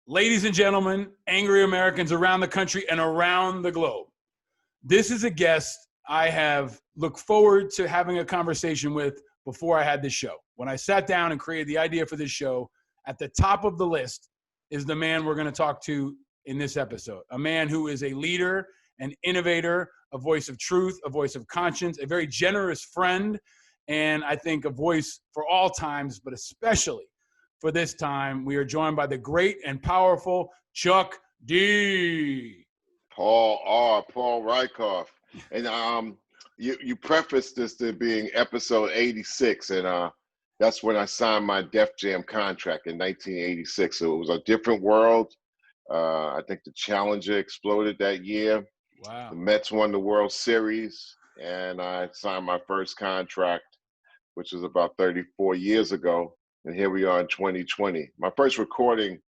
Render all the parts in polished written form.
Ladies and gentlemen, angry Americans around the country and around the globe, this is a guest I have looked forward to having a conversation with before I had this show. When I sat down and created the idea for this show, at the top of the list is the man we're going to talk to in this episode, a man who is a leader, an innovator, a voice of truth, a voice of conscience, a very generous friend, and I think a voice for all times, but especially for this time. We are joined by the great and powerful Chuck D. Paul Rykoff. And you prefaced this to being episode 86, and that's when I signed my Def Jam contract in 1986. So it was a different world. I think the Challenger exploded that year. Wow. The Mets won the World Series, and I signed my first contract, which was about 34 years ago. And here we are in 2020. My first recording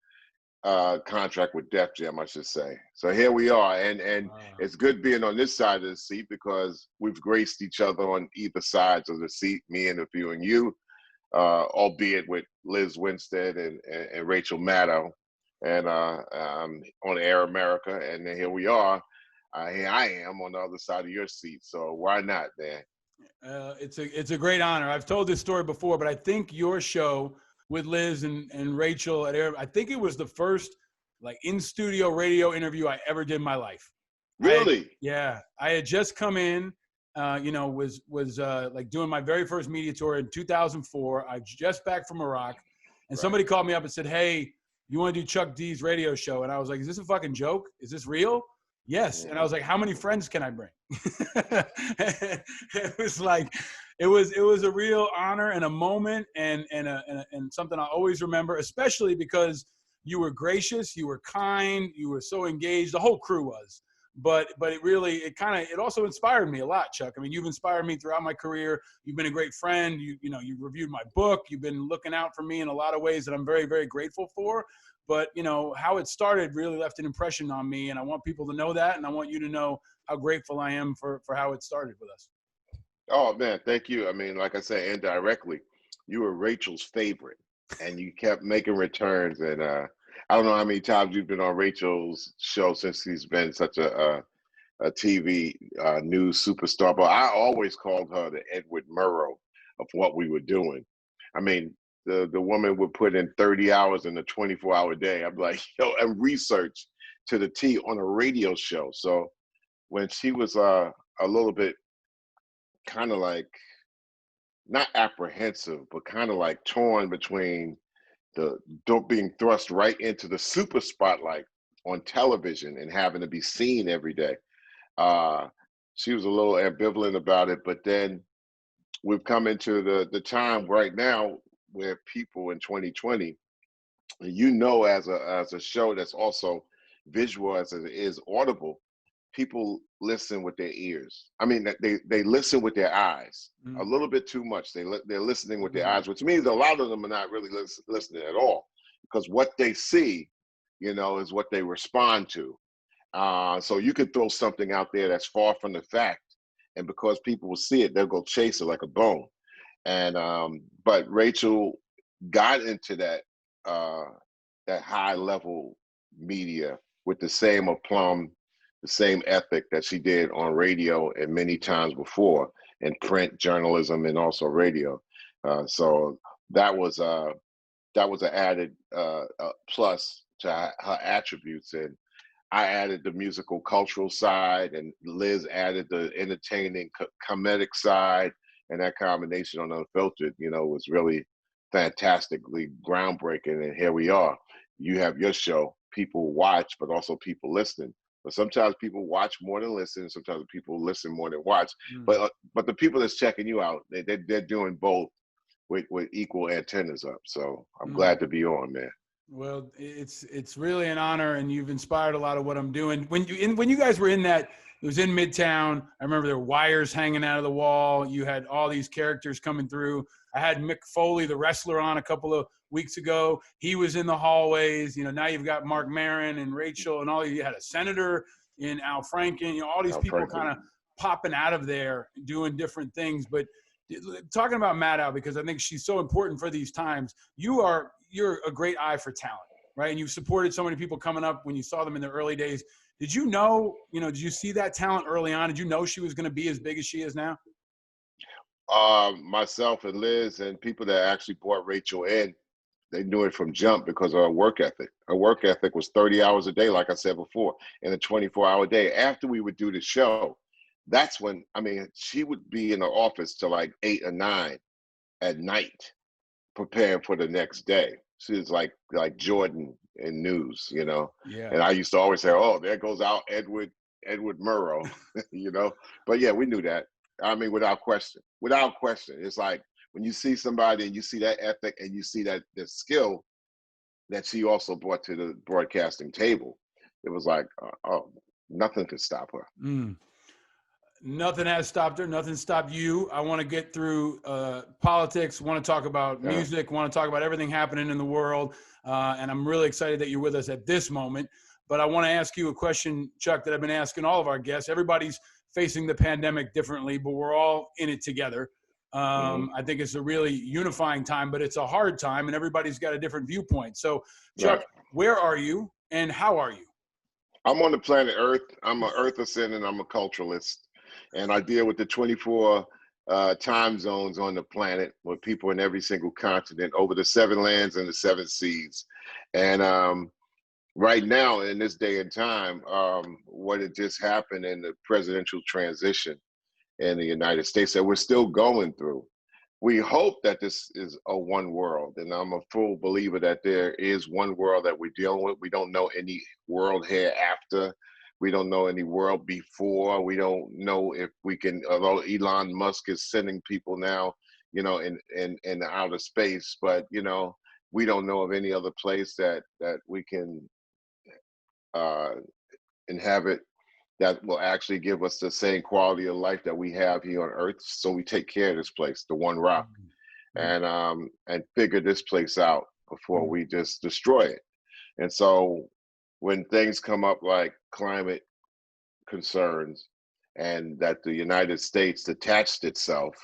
contract with Def Jam, I should say. So here we are, and wow. It's good being on this side of the seat because we've graced each other on either sides of the seat, me interviewing you, albeit with Liz Winstead and Rachel Maddow, and on Air America, and then here we are. Here I am on the other side of your seat, so why not, man? It's a great honor. I've told this story before, but I think your show with Liz and Rachel at Air, I think it was the first like in-studio radio interview I ever did in my life. Really? I had just come in, was like doing my very first media tour in 2004. I was just back from Iraq, and somebody called me up and said, "Hey, you want to do Chuck D's radio show?" And I was like, "Is this a fucking joke? Is this real?" Yes. And I was like, "How many friends can I bring?" It was like, it was a real honor and a moment and something I always remember, especially because you were gracious, you were kind, you were so engaged. The whole crew was, but it also inspired me a lot, Chuck. I mean, you've inspired me throughout my career. You've been a great friend. You reviewed my book. You've been looking out for me in a lot of ways that I'm very, very grateful for. But, how it started really left an impression on me, and I want people to know that, and I want you to know how grateful I am for how it started with us. Oh, man, thank you. I mean, like I said, indirectly, you were Rachel's favorite, and you kept making returns. And I don't know how many times you've been on Rachel's show since he's been such a TV news superstar, but I always called her the Edward Murrow of what we were doing. I mean, the woman would put in 30 hours in a 24-hour day. I'm like, and research to the T on a radio show. So when she was a little bit kind of like, not apprehensive, but kind of like torn between being thrust right into the super spotlight on television and having to be seen every day. She was a little ambivalent about it, but then we've come into the time right now where people in 2020, as a show that's also visual as it is audible, people listen with their ears. I mean, they listen with their eyes a little bit too much. They're listening with their eyes, which means a lot of them are not really listening at all, because what they see, is what they respond to. So you could throw something out there that's far from the fact, and because people will see it, they'll go chase it like a bone. And but Rachel got into that high level media with the same aplomb, the same ethic that she did on radio and many times before in print journalism and also radio. So that was an added plus to her attributes. And I added the musical cultural side, and Liz added the entertaining comedic side, and that combination on Unfiltered, was really fantastically groundbreaking. And here we are. You have your show, people watch, but also people listen. But sometimes people watch more than listen. Sometimes people listen more than watch. But the people that's checking you out, they're doing both with equal antennas up. So I'm glad to be on, man. Well, it's really an honor, and you've inspired a lot of what I'm doing. When you guys were in that, it was in Midtown. I remember there were wires hanging out of the wall. You had all these characters coming through. I had Mick Foley, the wrestler, on a couple of weeks ago. He was in the hallways. Now you've got Mark Maron and Rachel and all. You had a senator in Al Franken. All these people kind of popping out of there doing different things. But talking about Maddow, because I think she's so important for these times. You're a great eye for talent. right? And you've supported so many people coming up when you saw them in the early days. Did you know, did you see that talent early on? Did you know she was going to be as big as she is now? Myself and Liz and people that actually brought Rachel in, they knew it from jump because of her work ethic. Her work ethic was 30 hours a day, like I said before, in a 24-hour day. After we would do the show, that's when, I mean, she would be in the office till like 8 or 9 at night, preparing for the next day. She was like Jordan in news, Yeah. And I used to always say, "Oh, there goes out Edward Murrow," But yeah, we knew that. I mean, without question. Without question. It's like when you see somebody and you see that ethic and you see that the skill that she also brought to the broadcasting table, it was like, oh, nothing could stop her. Nothing has stopped her. Nothing stopped you. I want to get through politics. Want to talk about music. Want to talk about everything happening in the world. And I'm really excited that you're with us at this moment. But I want to ask you a question, Chuck, that I've been asking all of our guests. Everybody's facing the pandemic differently, but we're all in it together. I think it's a really unifying time, but it's a hard time, and everybody's got a different viewpoint. So, Chuck, where are you and how are you? I'm on the planet Earth. I'm an Earthicist and I'm a culturalist. And I deal with the 24 time zones on the planet with people in every single continent over the 7 lands and the 7 seas. And right now, in this day and time, what had just happened in the presidential transition in the United States that we're still going through, we hope that this is a one world. And I'm a full believer that there is one world that we're dealing with. We don't know any world hereafter. We don't know any world before. We don't know if we can, although Elon Musk is sending people now, in outer space, but, we don't know of any other place that we can inhabit that will actually give us the same quality of life that we have here on Earth. So we take care of this place, the one rock, and figure this place out before we just destroy it. And so when things come up like climate concerns and that the United States detached itself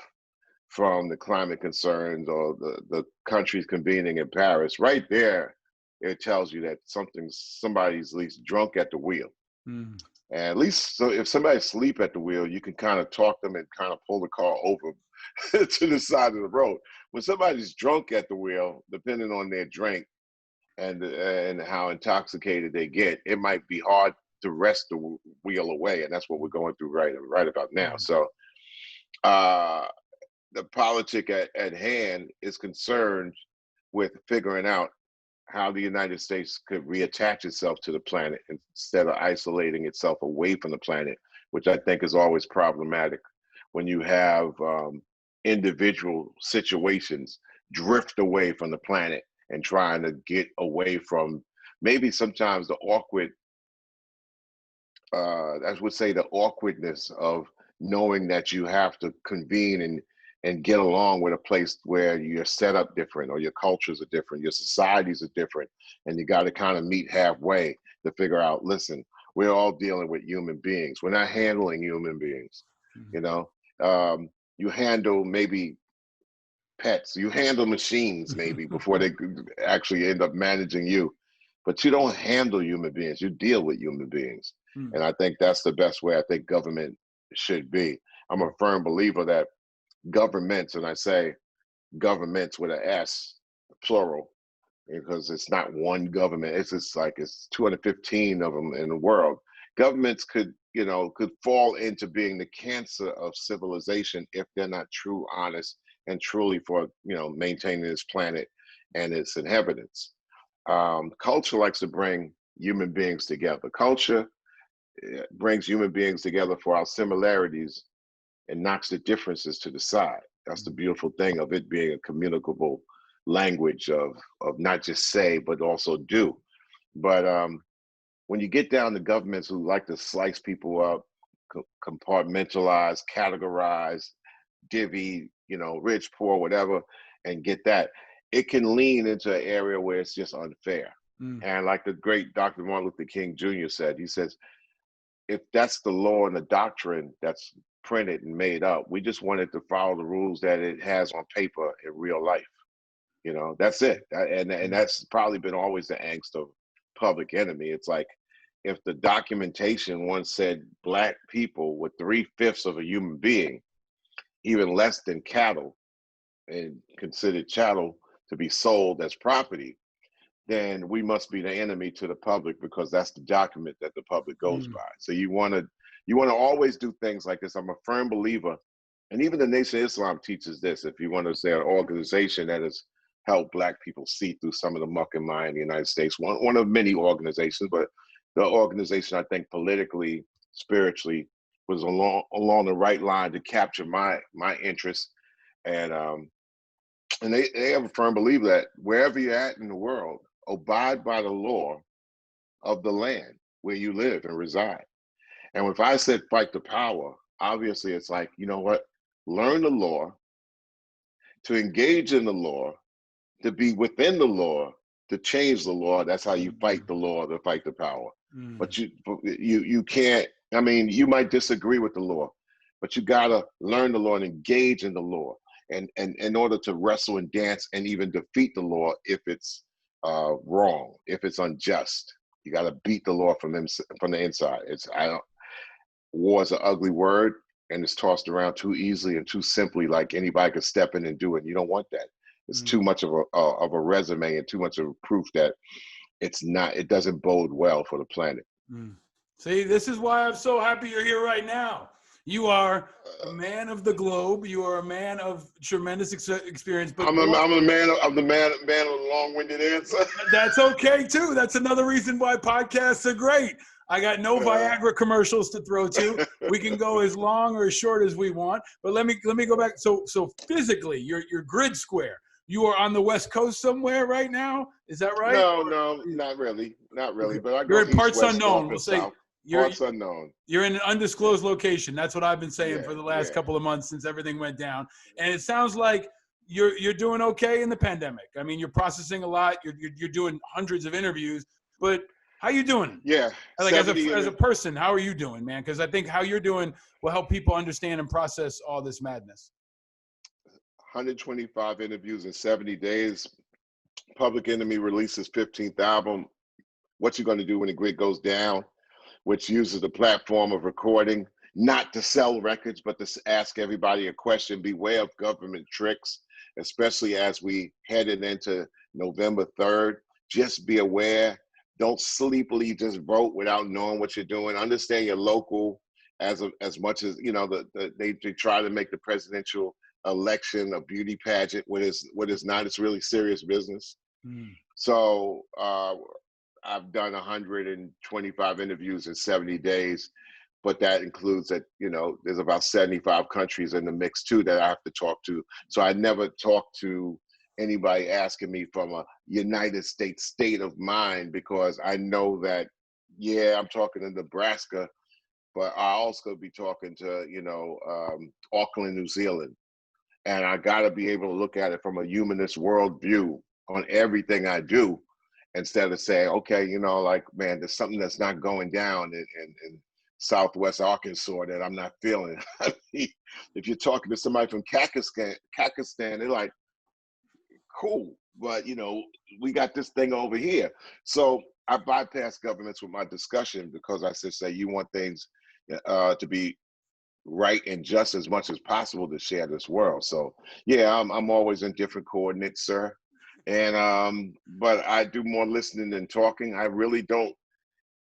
from the climate concerns or the countries convening in Paris, right there, it tells you that somebody's at least drunk at the wheel. And at least, so if somebody asleep at the wheel, you can kind of talk them and kind of pull the car over to the side of the road. When somebody's drunk at the wheel, depending on their drink and how intoxicated they get, it might be hard to wrest the wheel away, and that's what we're going through right about now. So, the politic at hand is concerned with figuring out how the United States could reattach itself to the planet instead of isolating itself away from the planet, which I think is always problematic when you have individual situations drift away from the planet and trying to get away from maybe sometimes the awkward, I would say the awkwardness of knowing that you have to convene and get along with a place where you're set up different or your cultures are different, your societies are different, and you got to kind of meet halfway to figure out, listen, we're all dealing with human beings. We're not handling human beings, you handle maybe pets, you handle machines maybe before they actually end up managing you, but you don't handle human beings, you deal with human beings. And I think that's the best way I think government should be. I'm a firm believer that governments, and I say governments with an S, plural, because it's not one government. It's just like it's 215 of them in the world. Governments could fall into being the cancer of civilization if they're not true, honest, and truly for maintaining this planet and its inhabitants. Culture likes to bring human beings together. Culture brings human beings together for our similarities and knocks the differences to the side. That's the beautiful thing of it being a communicable language of not just say, but also do. But when you get down to governments who like to slice people up, compartmentalize, categorize, divvy, rich, poor, whatever, and get that, it can lean into an area where it's just unfair. And like the great Dr. Martin Luther King Jr. said, he says, if that's the law and the doctrine that's printed and made up, we just wanted to follow the rules that it has on paper in real life. That's it. And that's probably been always the angst of Public Enemy. It's like, if the documentation once said Black people were 3/5 of a human being, even less than cattle, and considered chattel to be sold as property, then we must be the enemy to the public, because that's the document that the public goes by. So you want to always do things like this. I'm a firm believer, and even the Nation of Islam teaches this. If you want to say an organization that has helped Black people see through some of the muck and mire in the United States, one of many organizations, but the organization I think politically, spiritually, was along the right line to capture my interest. And they have a firm belief that wherever you're at in the world, abide by the law of the land where you live and reside. And if I said fight the power, obviously it's like, you know what? Learn the law, to engage in the law, to be within the law, to change the law. That's how you fight the law, to fight the power. But you can't, I mean, you might disagree with the law, but you gotta learn the law and engage in the law. And in order to wrestle and dance and even defeat the law if it's wrong, if it's unjust, you got to beat the law from the inside. War is an ugly word, and it's tossed around too easily and too simply, like anybody could step in and do it. You don't want that. It's too much of a resume and too much of a proof that it doesn't bode well for the planet. See, this is why I'm so happy you're here right now. You are a man of the globe. You are a man of tremendous experience. But I'm a man of the long-winded answer. That's okay too. That's another reason why podcasts are great. I got no Viagra commercials to throw to. We can go as long or as short as we want. But let me go back. So physically, you're grid square. You are on the West Coast somewhere right now. Is that right? No, not really. Okay. But I go you're in parts east, west, unknown. We'll say. Parts unknown. You're in an undisclosed location. That's what I've been saying for the last couple of months since everything went down. And it sounds like you're doing okay in the pandemic. I mean, you're processing a lot. You're doing hundreds of interviews. But how you doing? Yeah. Like as a person, how are you doing, man? Because I think how you're doing will help people understand and process all this madness. 125 interviews in 70 days. Public Enemy releases 15th album. What you going to do when the grid goes down? Which uses the platform of recording, not to sell records, but to ask everybody a question. Beware of government tricks, especially as we headed into November 3rd. Just be aware. Don't sleepily just vote without knowing what you're doing. Understand your local as much as, they try to make the presidential election a beauty pageant. What is not, it's really serious business. So, I've done 125 interviews in 70 days, but that includes that, there's about 75 countries in the mix too that I have to talk to. So I never talk to anybody asking me from a United States state of mind, because I know that, I'm talking to Nebraska, but I also be talking to, Auckland, New Zealand. And I gotta be able to look at it from a humanist worldview on everything I do, instead of saying, okay, man, there's something that's not going down in Southwest Arkansas that I'm not feeling. I mean, if you're talking to somebody from Pakistan, they're like, cool, but we got this thing over here. So I bypass governments with my discussion, because I say you want things to be right and just as much as possible to share this world. So I'm always in different coordinates, sir. And but I do more listening than talking. I really don't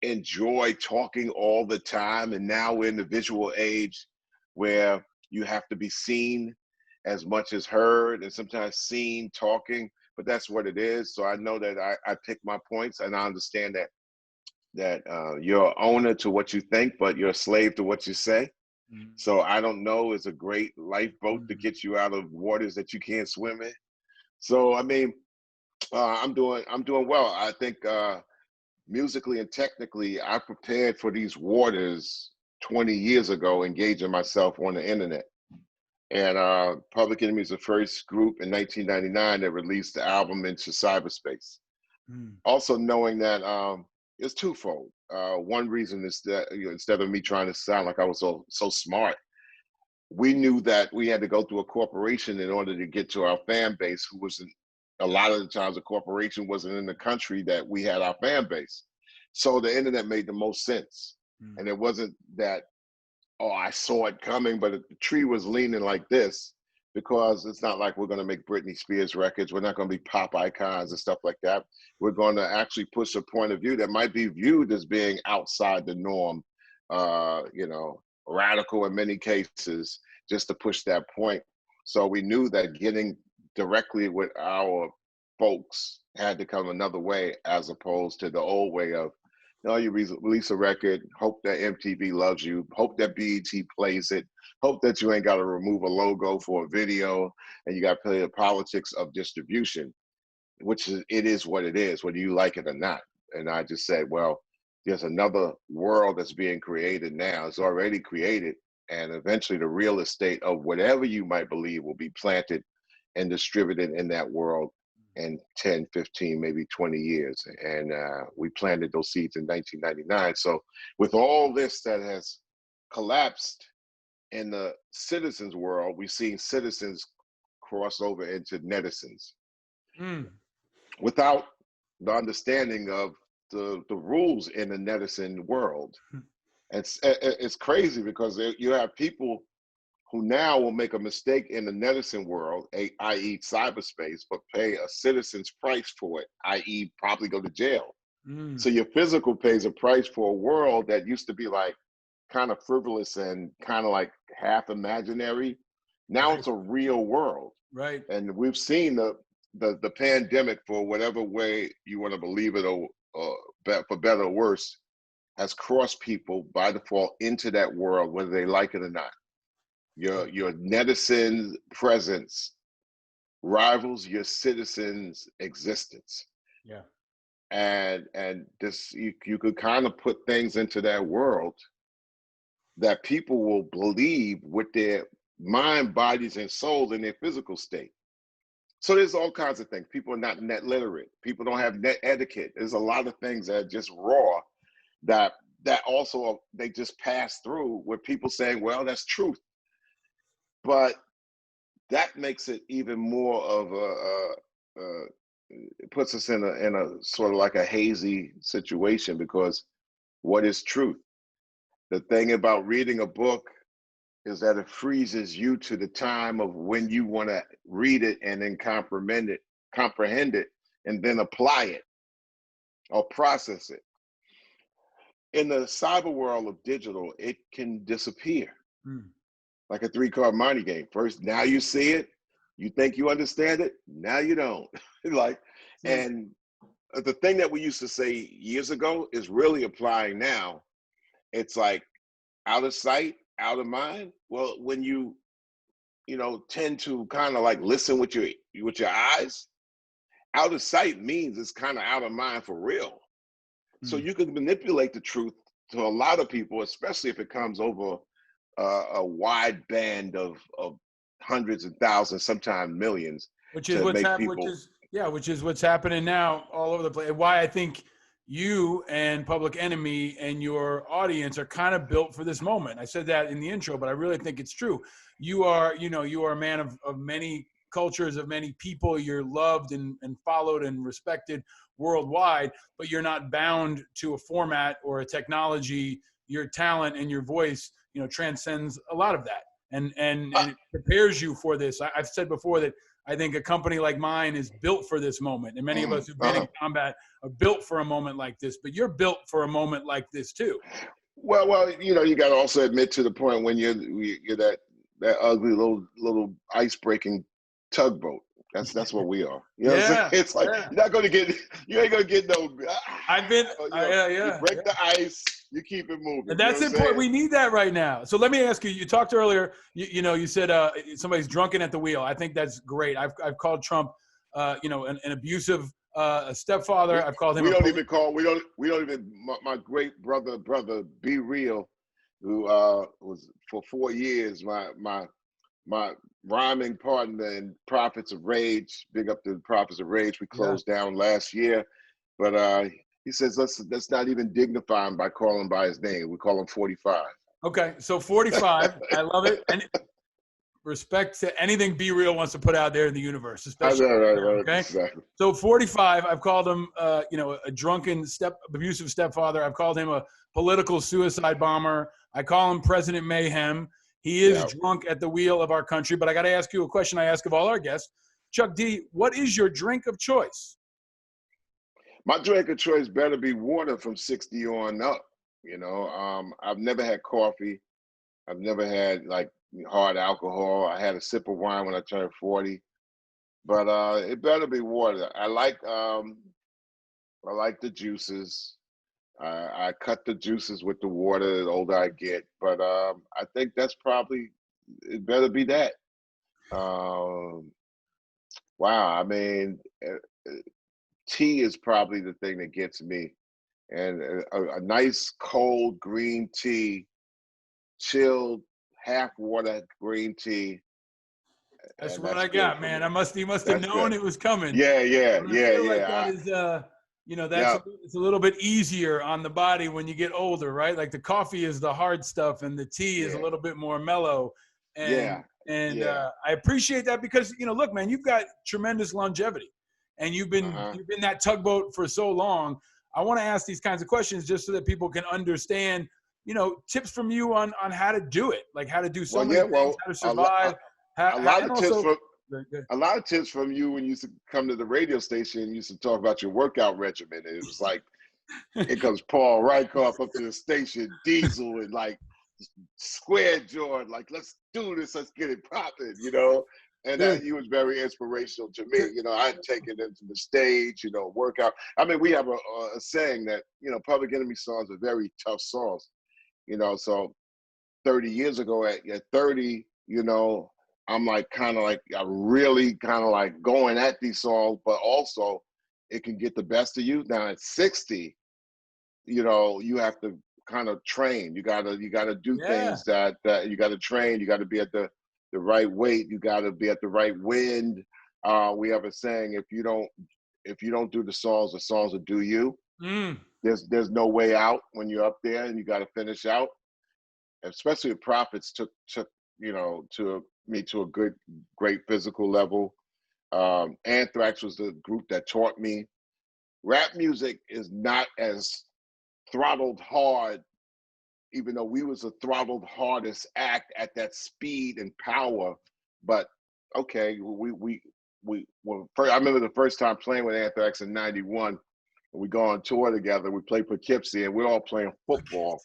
enjoy talking all the time. And now we're in the visual age where you have to be seen as much as heard, and sometimes seen talking, but that's what it is. So I know that I pick my points, and I understand that you're an owner to what you think, but you're a slave to what you say. So I don't know is a great lifeboat to get you out of waters that you can't swim in. So I mean, I'm doing well. I think musically and technically, I prepared for these waters 20 years ago, engaging myself on the internet. And Public Enemy is the first group in 1999 that released the album into cyberspace. Also knowing that it's twofold. One reason is that instead of me trying to sound like I was so smart, we knew that we had to go through a corporation in order to get to our fan base, who was a lot of the times the corporation wasn't in the country that we had our fan base. So the internet made the most sense. And it wasn't that, oh, I saw it coming, but the tree was leaning like this, because it's not like we're going to make Britney Spears records. We're not going to be pop icons and stuff like that. We're going to actually push a point of view that might be viewed as being outside the norm, radical in many cases, just to push that point. So we knew that getting directly with our folks had to come another way, as opposed to the old way of, no, you release a record, hope that MTV loves you, hope that BET plays it, hope that you ain't got to remove a logo for a video, and you got to play the politics of distribution, which it is what it is, whether you like it or not. And I just said, well, there's another world that's being created now. It's already created, and eventually the real estate of whatever you might believe will be planted and distributed in that world in 10, 15, maybe 20 years. And we planted those seeds in 1999. So with all this that has collapsed in the citizens world, we've seen citizens cross over into netizens without the understanding of the rules in the netizen world. It's crazy, because you have people who now will make a mistake in the netizen world, i.e. cyberspace, but pay a citizen's price for it, i.e. probably go to jail. So your physical pays a price for a world that used to be like kind of frivolous and kind of like half imaginary. Now it's a real world. Right. And we've seen the pandemic, for whatever way you want to believe it, or for better or worse, has crossed people by default into that world, whether they like it or not. Your netizen presence rivals your citizen's existence. Yeah. And this, you could kind of put things into that world that people will believe with their mind, bodies, and souls in their physical state. So there's all kinds of things. People are not net literate. People don't have net etiquette. There's a lot of things that are just raw that also they just pass through, with people saying, well, that's truth. But that makes it even more of it puts us in a sort of like a hazy situation, because what is truth? The thing about reading a book is that it freezes you to the time of when you want to read it and then comprehend it, and then apply it or process it. In the cyber world of digital, it can disappear. Like a 3-card Monte game. First, now you see it, you think you understand it, now you don't. And the thing that we used to say years ago is really applying now. It's like out of sight, out of mind. Well, when you tend to kind of like listen with your eyes, out of sight means it's kind of out of mind for real. So you can manipulate the truth to a lot of people, especially if it comes over a wide band of hundreds and thousands, sometimes millions, which is what's happening now all over the place. Why I think you and Public Enemy and your audience are kind of built for this moment. I said that in the intro, but I really think it's true. You are a man of many cultures, of many people. You're loved and followed and respected worldwide, but you're not bound to a format or a technology. Your talent and your voice, transcends a lot of that, and it prepares you for this. I've said before that I think a company like mine is built for this moment, and many of us who've been in combat are built for a moment like this. But you're built for a moment like this too. Well, you got to also admit to the point when you're that ugly little ice-breaking tugboat. That's what we are. You know what I'm saying? It's like you ain't gonna get no. You break the ice. You keep it moving. And that's important. We need that right now. So let me ask you. You talked earlier. You said somebody's drunken at the wheel. I think that's great. I've called Trump, an abusive stepfather. I've called him. We don't even. My great brother, Be Real, who was for 4 years my rhyming partner in Prophets of Rage. Big up to the Prophets of Rage. We closed down last year, but he says let's not even dignify him by calling him by his name. We call him 45. Okay, so 45. I love it. And respect to anything Be Real wants to put out there in the universe, I especially know, right, okay. exactly. So 45, I've called him, a drunken abusive stepfather. I've called him a political suicide bomber. I call him President Mayhem. He is drunk at the wheel of our country. But I got to ask you a question I ask of all our guests. Chuck D, what is your drink of choice? My drink of choice better be water from 60 on up. I've never had coffee. I've never had like hard alcohol. I had a sip of wine when I turned 40, but it better be water. I like the juices. I cut the juices with the water the older I get, but I think that's probably it. Better be that. Wow, I mean, tea is probably the thing that gets me, and a nice cold green tea, chilled, half water green tea. That's And what that's I good got, for man. me. He must have That's known good. it was coming. Yeah, yeah, I yeah, feel like that yeah. is, Yeah, it's a little bit easier on the body when you get older, right? Like the coffee is the hard stuff, and the tea is a yeah, little bit more mellow. And yeah, yeah. I appreciate that because look, man, you've got tremendous longevity, and you've been that tugboat for so long. I want to ask these kinds of questions just so that people can understand, tips from you on how to do it, like how to do so Well, many yeah, things, how to survive, a lot and of tips also. from a lot of tips from you when you used to come to the radio station. You used to talk about your workout regimen. It was like, here comes Paul Rykoff up to the station, Diesel, and like square jaw, like let's do this, let's get it popping, And he was very inspirational to me. I'd taken him to the stage, workout. I mean, we have a saying that Public Enemy songs are very tough songs, So 30 years ago, at 30, I'm like I really kind of like going at these songs, but also it can get the best of you. Now at 60, you have to kind of train. You gotta do things that you gotta train. You gotta be at the right weight. You gotta be at the right wind. We have a saying: if you don't do the songs will do you. There's no way out when you're up there, and you got to finish out. Especially if Prophets took to me to a great physical level. Anthrax was the group that taught me. Rap music is not as throttled hard, even though we was the throttled hardest act at that speed and power. But okay, I remember the first time playing with Anthrax in '91. We go on tour together. We play Poughkeepsie, and we're all playing football.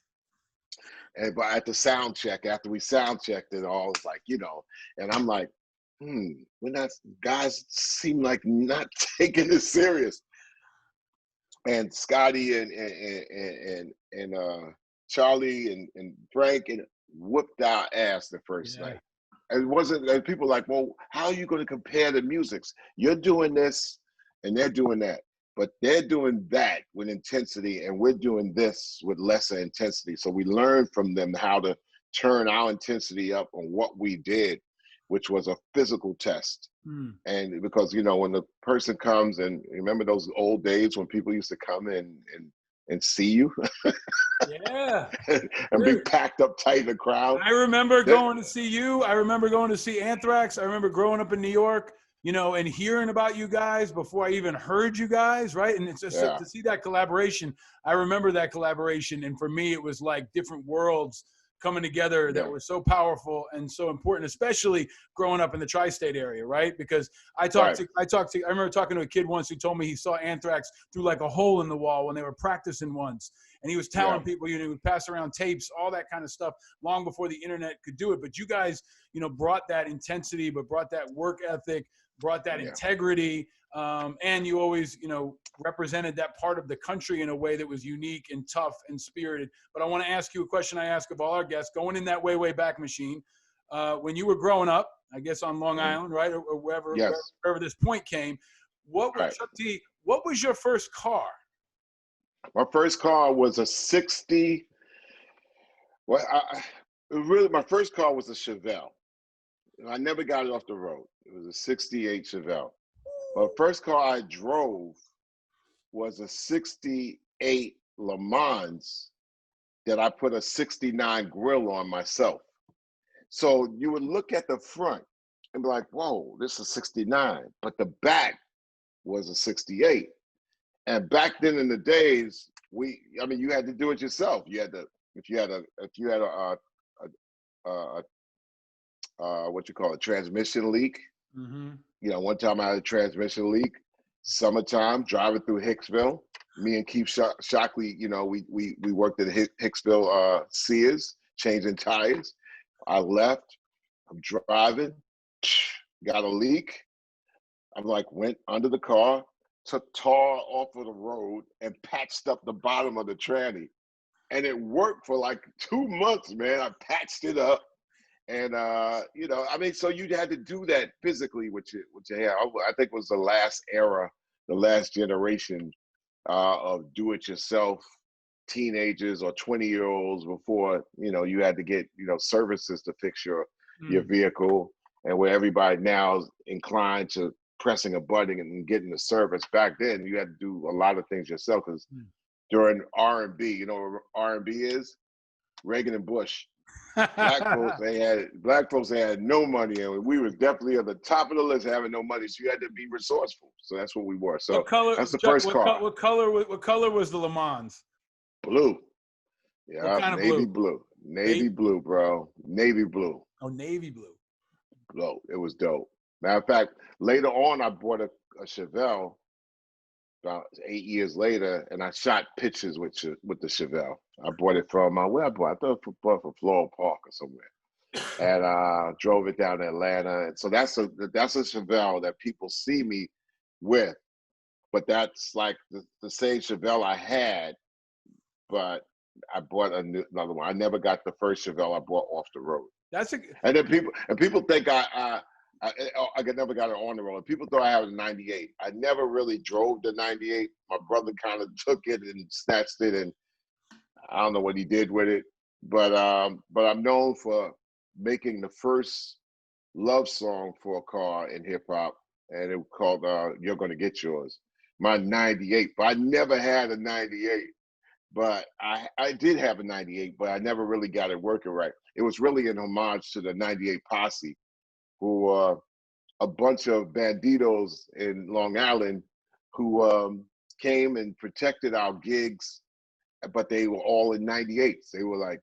But at the sound check, after we sound checked it all, it's like, and I'm like, we're not, guys seem like not taking this serious. And Scotty and Charlie and Frank and whooped our ass the first night. And it wasn't, and people like, well, how are you going to compare the musics? You're doing this and they're doing that. But they're doing that with intensity, and we're doing this with lesser intensity. So we learned from them how to turn our intensity up on what we did, which was a physical test. And because, when the person comes, and remember those old days when people used to come in and see you? Yeah. And be packed up tight in the crowd. I remember going to see you. I remember going to see Anthrax. I remember growing up in New York, and hearing about you guys before I even heard you guys, right? And it's just to see that collaboration. I remember that collaboration. And for me, it was like different worlds coming together that were so powerful and so important, especially growing up in the tri-state area, right? Because I remember talking to a kid once who told me he saw Anthrax through like a hole in the wall when they were practicing once. And he was telling people, he would pass around tapes, all that kind of stuff, long before the internet could do it. But you guys, brought that intensity, but brought that work ethic, brought that integrity, and you always, represented that part of the country in a way that was unique and tough and spirited. But I want to ask you a question I ask of all our guests, going in that way back machine. When you were growing up, I guess on Long Island, right, or wherever this point came, Chuck D, what was your first car? My first car was a 60. Well, my first car was a Chevelle. I never got it off the road. It was a 68 Chevelle. My first car I drove was a 68 Le Mans that I put a 69 grill on myself. So you would look at the front and be like, whoa, this is 69. But the back was a 68. And back then in the days, you had to do it yourself. You had to, if you had what you call a transmission leak. Mm-hmm. One time I had a transmission leak, summertime, driving through Hicksville. Me and Keith Shockley, we worked at Hicksville Sears, changing tires. I left, I'm driving, got a leak. I'm like, went under the car, took tar off of the road and patched up the bottom of the tranny. And it worked for like 2 months, man. I patched it up. And, so you had to do that physically with your hair. I think it was the last era, the last generation of do-it-yourself teenagers or 20-year-olds before, you had to get, services to fix your vehicle, and where everybody now is inclined to pressing a button and getting the service. Back then, you had to do a lot of things yourself, because during R&B, what R&B is? Reagan and Bush. Black folks, they had no money, and we was definitely at the top of the list having no money. So you had to be resourceful. So that's what we were. So what color, that's the first car. What color was the Le Mans? Blue. Yeah, what kind of navy blue? Navy blue, bro. Navy blue. Oh, navy blue. Blue. It was dope. Matter of fact, later on, I bought a Chevelle about 8 years later, and I shot pictures with the Chevelle. I bought it from where I bought. I thought I bought it from Floral Park or somewhere, and drove it down to Atlanta. And so that's a Chevelle that people see me with, but that's like the same Chevelle I had, but I bought another one. I never got the first Chevelle I bought off the road. And then people think I never got it on the road. People thought I had a 98. I never really drove the 98. My brother kind of took it and snatched it, and I don't know what he did with it. But I'm known for making the first love song for a car in hip hop, and it was called "You're Gonna Get Yours." My 98, but I never had a 98. But I did have a 98, but I never really got it working right. It was really an homage to the 98 Posse, who a bunch of banditos in Long Island who came and protected our gigs, but they were all in 98s. They were like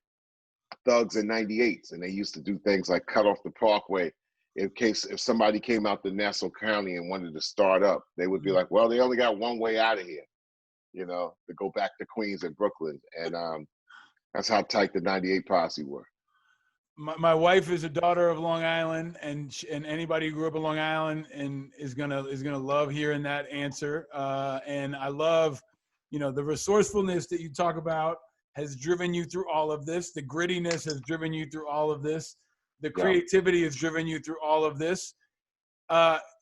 thugs in 98s, and they used to do things like cut off the Parkway. If somebody came out to Nassau County and wanted to start up, they would be like, well, they only got one way out of here, to go back to Queens and Brooklyn. And that's how tight the 98 Posse were. My wife is a daughter of Long Island, and anybody who grew up in Long Island and is gonna love hearing that answer. And I love, the resourcefulness that you talk about has driven you through all of this. The grittiness has driven you through all of this. The creativity has driven you through all of this.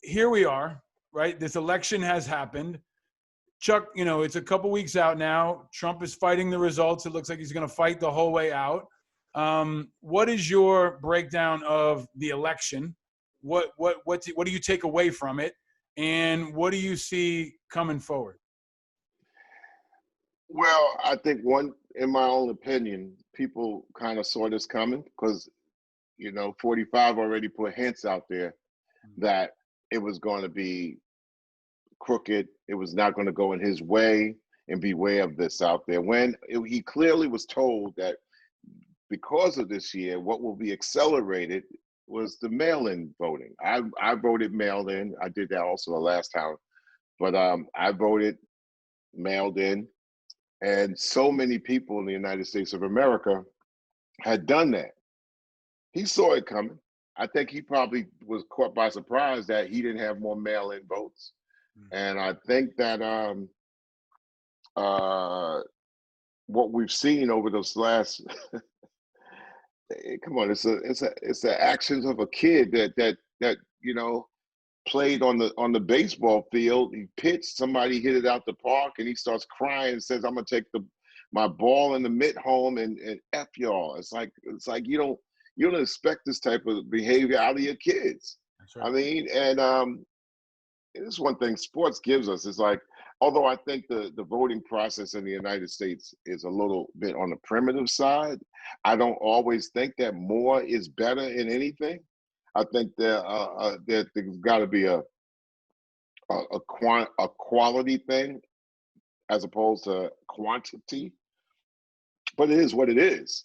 Here we are, right? This election has happened. Chuck, it's a couple weeks out now. Trump is fighting the results. It looks like he's going to fight the whole way out. What is your breakdown of the election? What do you take away from it, and what do you see coming forward? Well, I think in my own opinion, people kind of saw this coming because, 45 already put hints out there that it was going to be crooked. It was not going to go in his way, and beware of this out there. When he clearly was told that because of this year, what will be accelerated was the mail-in voting. I voted mail-in. I did that also the last time, but I voted mailed in, and so many people in the United States of America had done that. He saw it coming. I think he probably was caught by surprise that he didn't have more mail-in votes. And I think that what we've seen over those last come on, it's the actions of a kid that played on the baseball field. He pitched, somebody hit it out the park, and he starts crying and says, "I'm gonna take my ball in the mitt home and F y'all." It's like you don't expect this type of behavior out of your kids. That's right. I mean, and it's one thing sports gives us. It's like although I think the voting process in the United States is a little bit on the primitive side, I don't always think that more is better in anything. I think there's got to be a quality thing as opposed to quantity. But it is what it is,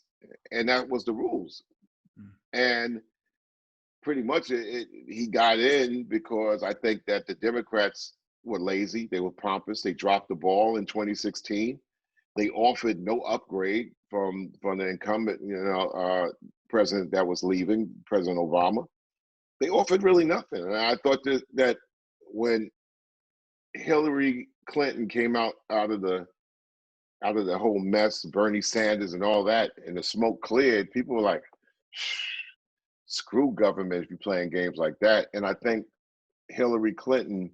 and that was the rules. And pretty much he got in because I think that the Democrats were lazy, they were pompous, they dropped the ball in 2016. They offered no upgrade from the incumbent, president that was leaving, President Obama. They offered really nothing, and I thought that when Hillary Clinton came out of the whole mess, Bernie Sanders and all that, and the smoke cleared, people were like, screw government if you're playing games like that. And I think Hillary Clinton,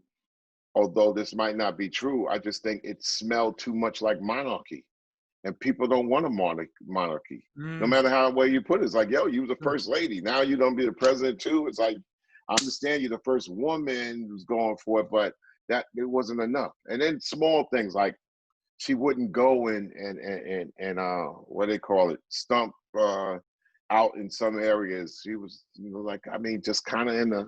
although this might not be true, I just think it smelled too much like monarchy. And people don't want a monarchy. No matter how way you put it. It's like, yo, you was the first lady. Now you don't be the president too. It's like, I understand you're the first woman who's going for it, but that it wasn't enough. And then small things like she wouldn't go and what they call it, stump out in some areas. She was, just kind of in a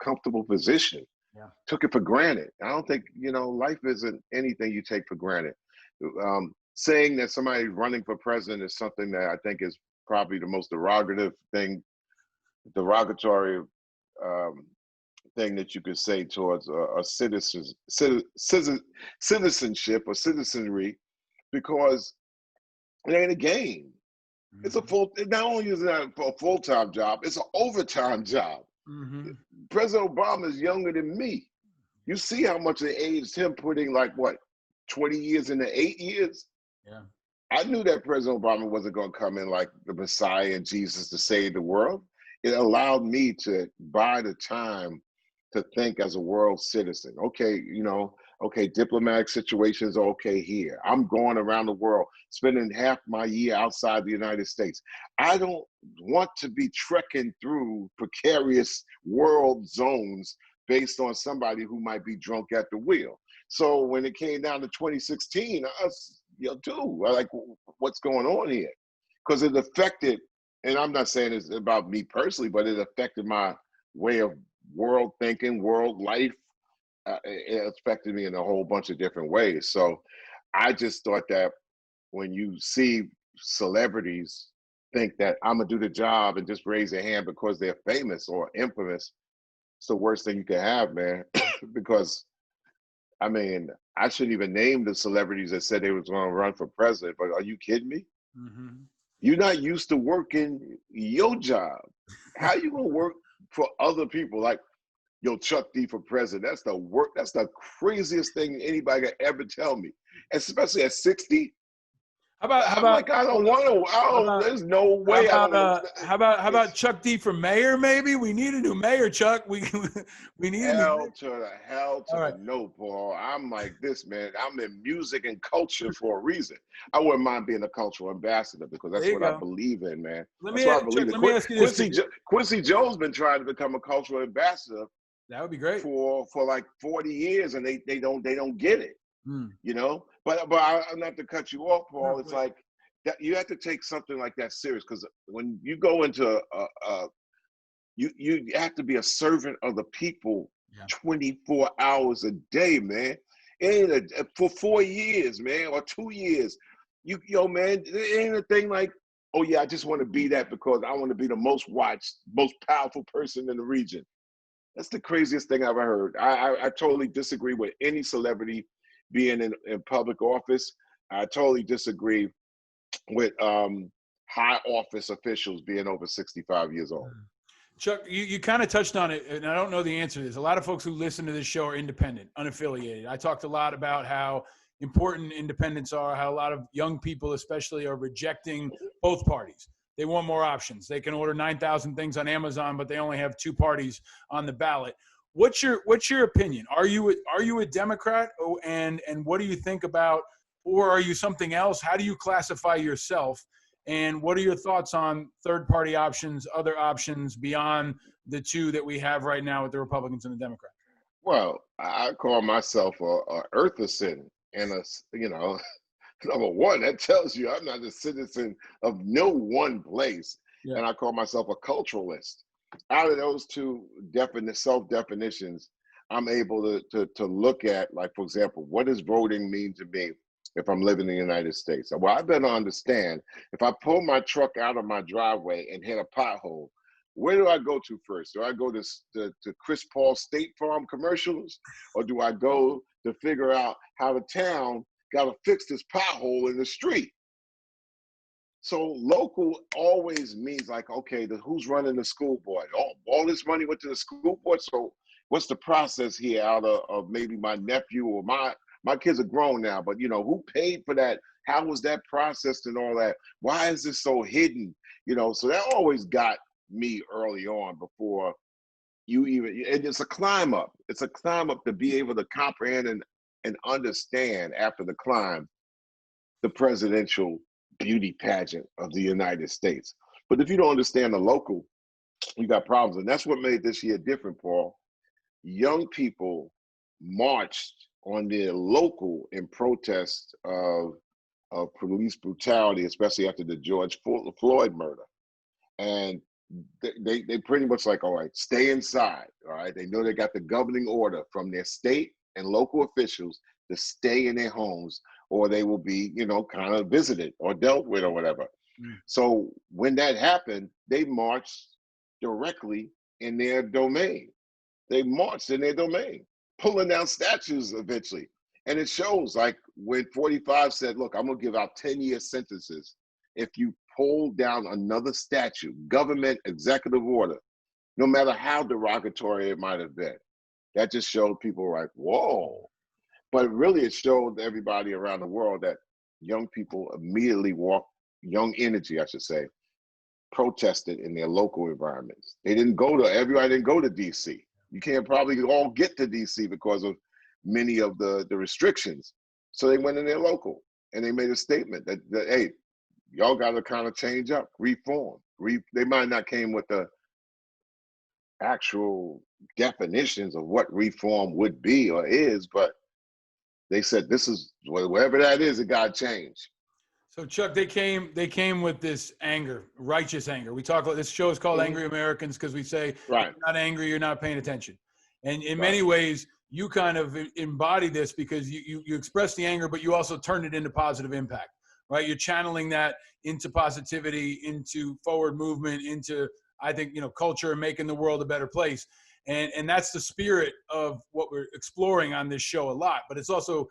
comfortable position. Yeah. Took it for granted. I don't think, life isn't anything you take for granted. Saying that somebody's running for president is something that I think is probably the most derogatory thing that you could say towards a citizenship or citizenry, because it ain't a game. It's not only is it a full-time job, it's an overtime job. President Obama is younger than me. You see how much they aged him, putting 20 years into 8 years? Yeah. I knew that President Obama wasn't going to come in like the Messiah and Jesus to save the world. It allowed me to buy the time to think as a world citizen. Okay, diplomatic situations are okay here. I'm going around the world, spending half my year outside the United States. I don't want to be trekking through precarious world zones based on somebody who might be drunk at the wheel. So when it came down to 2016, what's going on here? Because it affected, and I'm not saying it's about me personally, but it affected my way of world thinking, world life. It affected me in a whole bunch of different ways. So I just thought that when you see celebrities think that I'm gonna do the job and just raise their hand because they're famous or infamous, it's the worst thing you can have, man. Because I shouldn't even name the celebrities that said they was going to run for president, but are you kidding me? You're not used to working your job. How you going to work for other people? Like, yo, Chuck D for president. That's the craziest thing anybody could ever tell me, especially at 60. How about I don't want to. There's no way. How about Chuck D for mayor? Maybe we need a new mayor, Chuck. We need hell to the no, Paul. I'm like this, man. I'm in music and culture for a reason. I wouldn't mind being a cultural ambassador because that's what I believe in, man. That's what I believe in. Quincy Jones been trying to become a cultural ambassador. That would be great for like 40 years, and they don't get it. But I'm not to cut you off, Paul. It's like that you have to take something like that serious, because when you go into you have to be a servant of the people 24 hours a day, man. It ain't for 4 years, man, or 2 years. Man, it ain't a thing like, oh yeah, I just want to be that because I want to be the most watched, most powerful person in the region. That's the craziest thing I've ever heard. I totally disagree with any celebrity being in public office. I totally disagree with high office officials being over 65 years old. Chuck, you kind of touched on it, and I don't know the answer to this. A lot of folks who listen to this show are independent, unaffiliated. I talked a lot about how important independents are, how a lot of young people especially are rejecting both parties. They want more options. They can order 9,000 things on Amazon, but they only have 2 parties on the ballot. What's your opinion? Are you a Democrat, and what do you think about, or are you something else? How do you classify yourself? And what are your thoughts on third-party options, other options beyond the 2 that we have right now with the Republicans and the Democrats? Well, I call myself a eartherson and number one, that tells you I'm not a citizen of no one place. Yeah. And I call myself a culturalist. Out of those two self definitions, I'm able to look at, like, for example, what does voting mean to me if I'm living in the United States? Well, I better understand if I pull my truck out of my driveway and hit a pothole, where do I go to first? Do I go to Chris Paul State Farm commercials, or do I go to figure out how the town got to fix this pothole in the street? So local always means like, okay, who's running the school board? All this money went to the school board. So what's the process here out of maybe my nephew or my kids are grown now, but who paid for that? How was that processed and all that? Why is this so hidden? So that always got me early on before you even, and it's a climb up. It's a climb up to be able to comprehend and understand after the climb the presidential beauty pageant of the United States. But if you don't understand the local, you got problems. And that's what made this year different, Paul. Young people marched on their local in protest of police brutality, especially after the George Floyd murder. And they pretty much like, all right, stay inside. All right. They know they got the governing order from their state and local officials to stay in their homes, or they will be, kind of visited or dealt with or whatever. Mm. So when that happened, they marched directly in their domain. They marched in their domain, pulling down statues eventually. And it shows, like when 45 said, look, I'm going to give out 10-year sentences if you pull down another statue, government executive order, no matter how derogatory it might have been. That just showed people like, whoa. But really it showed everybody around the world that young people immediately young energy, I should say, protested in their local environments. Everybody didn't go to DC. You can't probably all get to DC because of many of the restrictions. So they went in their local and they made a statement that hey, y'all got to kind of change up, reform. They might not came with the actual definitions of what reform would be or is, but they said this is whatever that is, it got to change. So Chuck, they came with this anger, righteous anger. We talk about this show is called Angry Americans because we say, right, you're not angry, you're not paying attention. And in many ways, you kind of embody this because you express the anger, but you also turn it into positive impact, right? You're channeling that into positivity, into forward movement, into, I think, culture and making the world a better place. And that's the spirit of what we're exploring on this show a lot. But it's also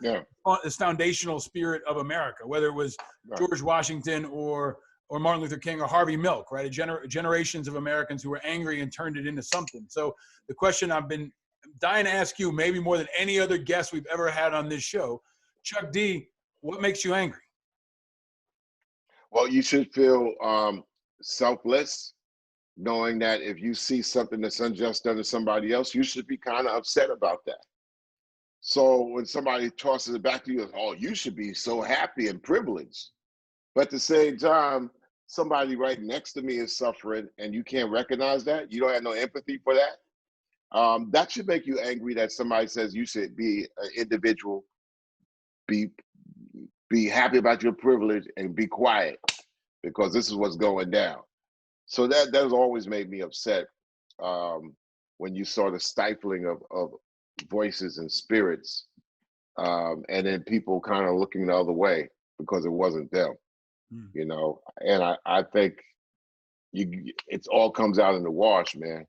this foundational spirit of America, whether it was George Washington or Martin Luther King or Harvey Milk, right? Generations of Americans who were angry and turned it into something. So the question I've been dying to ask you, maybe more than any other guest we've ever had on this show, Chuck D, what makes you angry? Well, you should feel selfless, knowing that if you see something that's unjust done to somebody else, you should be kind of upset about that. So when somebody tosses it back to you, oh, you should be so happy and privileged. But at the same time, somebody right next to me is suffering and you can't recognize that. You don't have no empathy for that. That should make you angry that somebody says you should be an individual, be happy about your privilege and be quiet because this is what's going down. So that has always made me upset when you saw the stifling of voices and spirits, and then people kind of looking the other way because it wasn't them, And I think it all comes out in the wash, man.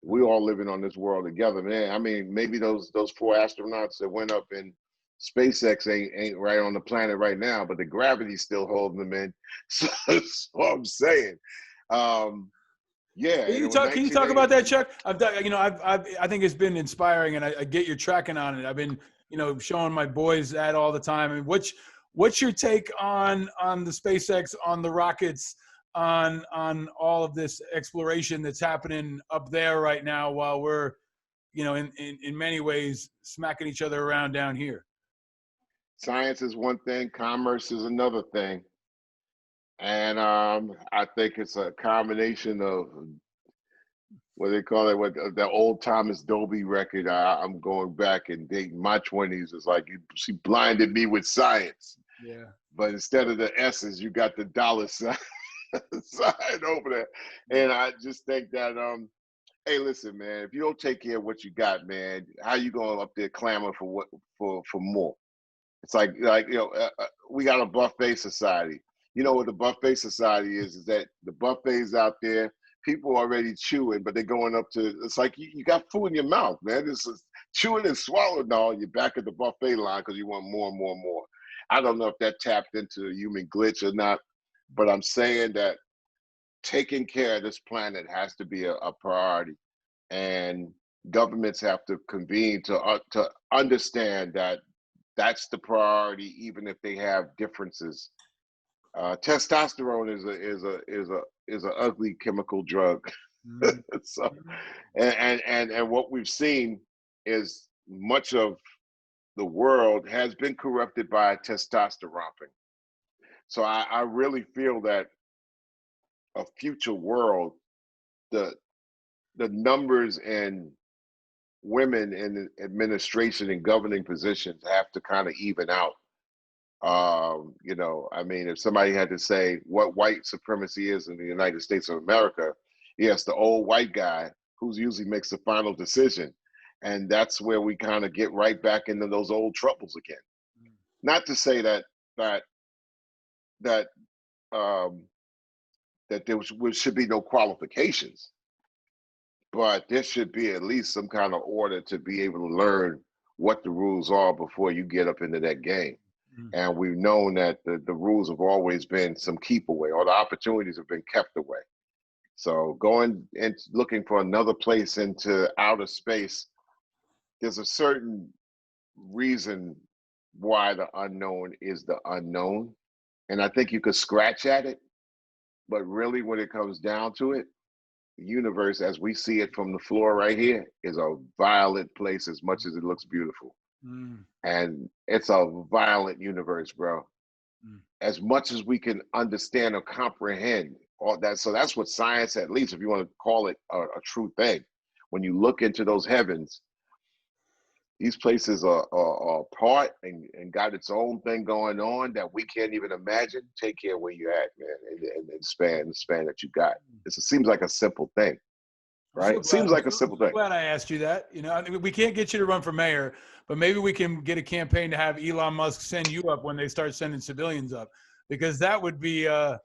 We all living on this world together, man. I mean, maybe those 4 astronauts that went up in SpaceX ain't right on the planet right now, but the gravity's still holding them in. So that's what I'm saying. Yeah. Can you talk about that, Chuck? I think it's been inspiring, and I get your tracking on it. I've been, showing my boys that all the time. I mean, what's your take on the SpaceX, on the rockets, on all of this exploration that's happening up there right now, while we're, in many ways smacking each other around down here? Science is one thing, commerce is another thing. And I think it's a combination of what they call it, what the old Thomas Dolby record. I'm going back and dating my 20s. It's like she blinded me with science. Yeah. But instead of the S's, you got the dollar sign, sign over there. And I just think that, hey, listen, man, if you don't take care of what you got, man, how you going up there clamor for more? It's like we got a buffet society. You know what the buffet society is that the buffets out there, people already chewing, but they're going up to, it's like you got food in your mouth, man. This is chewing and swallowing all. You're back at the buffet line because you want more and more and more. I don't know if that tapped into a human glitch or not, but I'm saying that taking care of this planet has to be a priority. And governments have to convene to understand that that's the priority, even if they have differences. Testosterone is a ugly chemical drug. So, and what we've seen is much of the world has been corrupted by testosterone. So I really feel that a future world, the numbers and women in administration and governing positions have to kind of even out. I mean, if somebody had to say what white supremacy is in the United States of America, yes, the old white guy who usually makes the final decision. And that's where we kind of get right back into those old troubles again. Not to say that that there should be no qualifications, but there should be at least some kind of order to be able to learn what the rules are before you get up into that game. And we've known that the rules have always been some keep away, or the opportunities have been kept away. So going and looking for another place into outer space, there's a certain reason why the unknown is the unknown. And I think you could scratch at it, but really when it comes down to it, the universe as we see it from the floor right here is a violent place as much as it looks beautiful. And it's a violent universe, bro. As much as we can understand or comprehend all that. So that's what science, at least if you want to call it a true thing, when you look into those heavens, these places are apart and got its own thing going on that we can't even imagine. Take care where you're at, man, and the span that you got. It seems like a simple thing, right? It seems like a simple thing. I'm glad I asked you that. I mean, we can't get you to run for mayor, but maybe we can get a campaign to have Elon Musk send you up when they start sending civilians up, because that would be I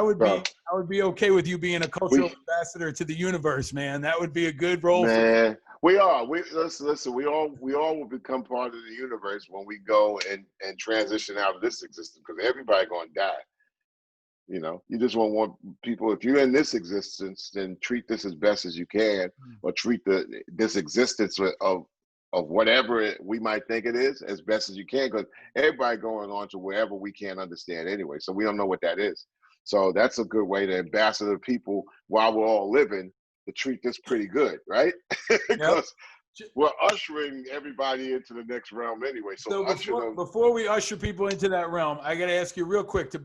would be okay with you being a cultural ambassador to the universe, man. That would be a good role for you. We are. Listen. We all will become part of the universe when we go and transition out of this existence, because everybody going to die. You just want people. If you're in this existence, then treat this as best as you can, or treat this existence of whatever we might think it is as best as you can, because everybody going on to wherever we can't understand anyway. So we don't know what that is. So that's a good way to ambassador people while we're all living, to treat this pretty good, right? Because we're ushering everybody into the next realm anyway. So before we usher people into that realm, I got to ask you real quick to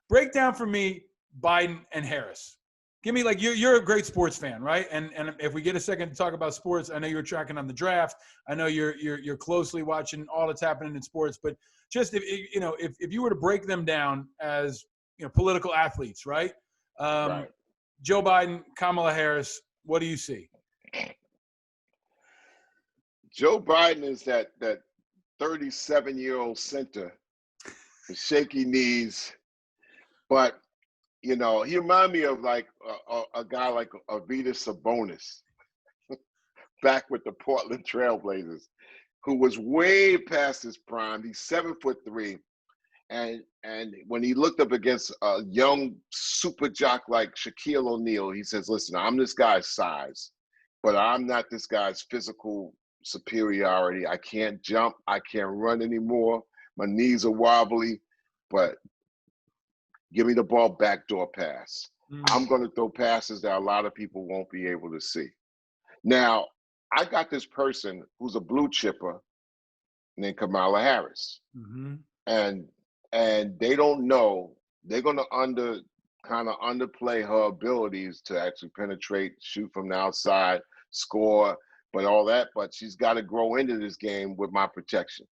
break down for me Biden and Harris. Give me, like, you're a great sports fan, right? And if we get a second to talk about sports, I know you're tracking on the draft. I know you're closely watching all that's happening in sports. But just if you were to break them down as political athletes, right? Right. Joe Biden, Kamala Harris, what do you see? Joe Biden is that 37-year-old center with shaky knees, but he reminded me of like a guy like Arvydas Sabonis back with the Portland Trailblazers, who was way past his prime. He's 7'3", and when he looked up against a young super jock like Shaquille O'Neal, he says, "Listen, I'm this guy's size, but I'm not this guy's physical superiority. I can't jump. I can't run anymore. My knees are wobbly, but give me the ball backdoor pass. I'm going to throw passes that a lot of people won't be able to see." Now, I got this person who's a blue chipper named Kamala Harris. And they don't know, they're going to kind of underplay her abilities to actually penetrate, shoot from the outside, score, but all that. But she's got to grow into this game with my protection.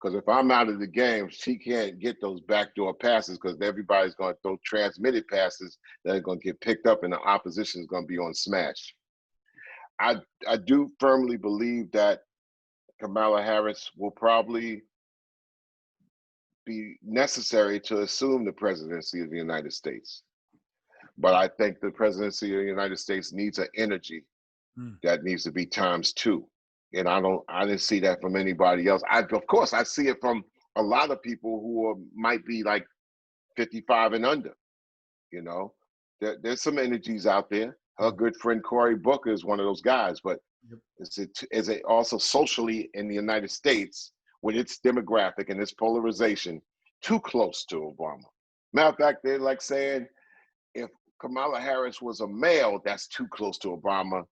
Because if I'm out of the game, she can't get those backdoor passes because everybody's going to throw transmitted passes that are going to get picked up and the opposition is going to be on smash. I do firmly believe that Kamala Harris will probably be necessary to assume the presidency of the United States. But I think the presidency of the United States needs an energy that needs to be times two. And I didn't see that from anybody else. Of course, I see it from a lot of people who might be like 55 and under. You know, there's some energies out there. Her good friend Cory Booker is one of those guys. But is it also socially in the United States with its demographic and its polarization too close to Obama? Matter of fact, they're like saying if Kamala Harris was a male, that's too close to Obama.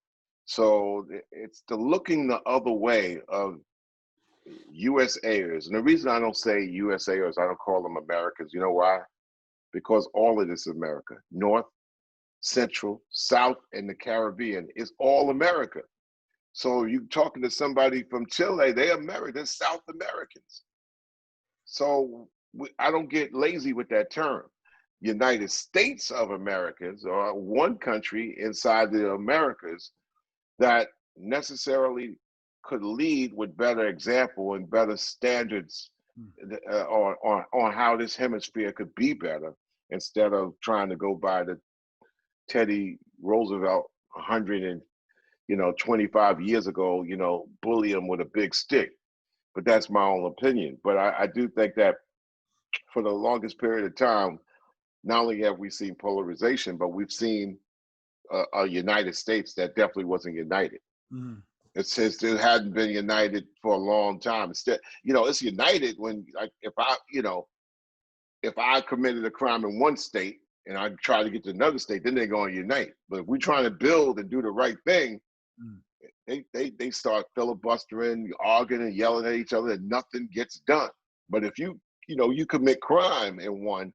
So it's the looking the other way of USAers. And the reason I don't say USAers, I don't call them Americans. You know why? Because all of this is America. North, Central, South, and the Caribbean is all America. So you talking to somebody from Chile, they're American, they're South Americans. So I don't get lazy with that term. United States of Americans are one country inside the Americas that necessarily could lead with better example and better standards on how this hemisphere could be better instead of trying to go by the Teddy Roosevelt 125 years ago, bully him with a big stick. But that's my own opinion. But I do think that for the longest period of time, not only have we seen polarization, but we've seen a United States that definitely wasn't united. It says it hadn't been united for a long time. Instead, it's united when, like, if I committed a crime in one state and I try to get to another state, then they're going to unite. But if we're trying to build and do the right thing, they start filibustering, arguing, and yelling at each other, and nothing gets done. But if you commit crime in one,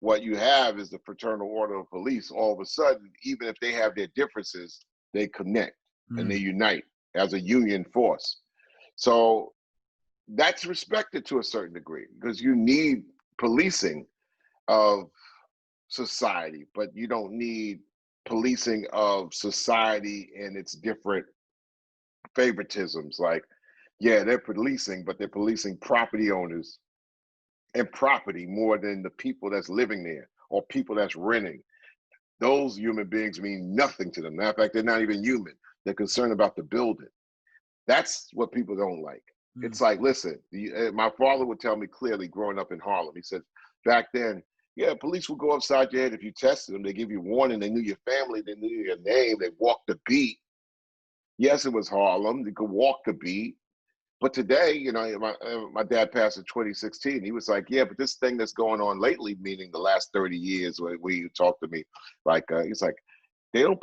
what you have is the Fraternal Order of Police. All of a sudden, even if they have their differences, they connect and they unite as a union force. So that's respected to a certain degree because you need policing of society, but you don't need policing of society and its different favoritisms. Like, yeah, they're policing, but they're policing property owners and property more than the people that's living there or people that's renting. Those human beings mean nothing to them. Matter of fact, they're not even human. They're concerned about the building. That's what people don't like. It's like, listen, my father would tell me clearly growing up in Harlem. He said, back then, yeah, police would go upside your head if you tested them. They give you warning. They knew your family. They knew your name. They walked the beat. Yes, it was Harlem. They could walk the beat. But today, my dad passed in 2016. He was like, yeah, but this thing that's going on lately, meaning the last 30 years where you talk to me, like, he's like, they're